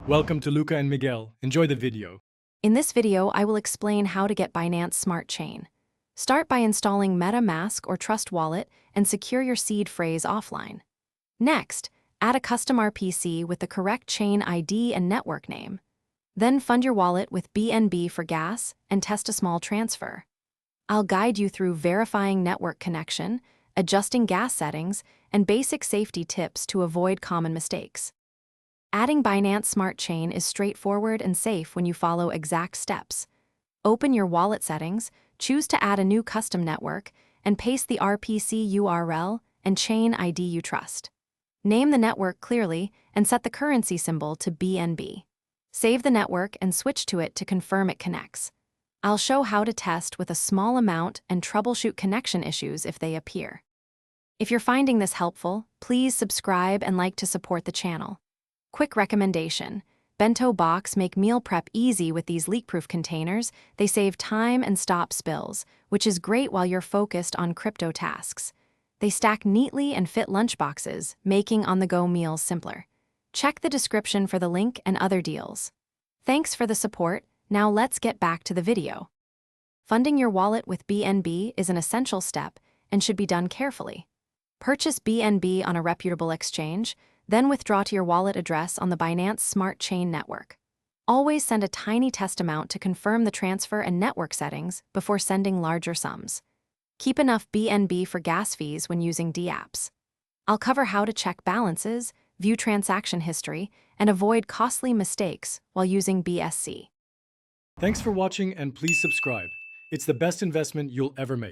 Welcome to Luca and Miguel. Enjoy the video. In this video, I will explain how to get Binance Smart Chain. Start by installing MetaMask or Trust Wallet and secure your seed phrase offline. Next, add a custom RPC with the correct chain ID and network name. Then fund your wallet with BNB for gas and test a small transfer. I'll guide you through verifying network connection, adjusting gas settings, and basic safety tips to avoid common mistakes. Adding Binance Smart Chain is straightforward and safe when you follow exact steps. Open your wallet settings, choose to add a new custom network, and paste the RPC URL and chain ID you trust. Name the network clearly and set the currency symbol to BNB. Save the network and switch to it to confirm it connects. I'll show how to test with a small amount and troubleshoot connection issues if they appear. If you're finding this helpful, please subscribe and like to support the channel. Quick recommendation: bento box make meal prep easy with these leak-proof containers. They save time and stop spills, which is great while you're focused on crypto tasks. They stack neatly and fit lunchboxes, making on-the-go meals simpler. Check the description for the link and other deals. Thanks for the support. Now let's get back to the video. Funding your wallet with BNB is an essential step and should be done carefully. Purchase BNB on a reputable exchange, then withdraw to your wallet address on the Binance Smart Chain network. Always send a tiny test amount to confirm the transfer and network settings before sending larger sums. Keep enough BNB for gas fees when using dApps. I'll cover how to check balances, view transaction history, and avoid costly mistakes while using BSC. Thanks for watching and please subscribe. It's the best investment you'll ever make.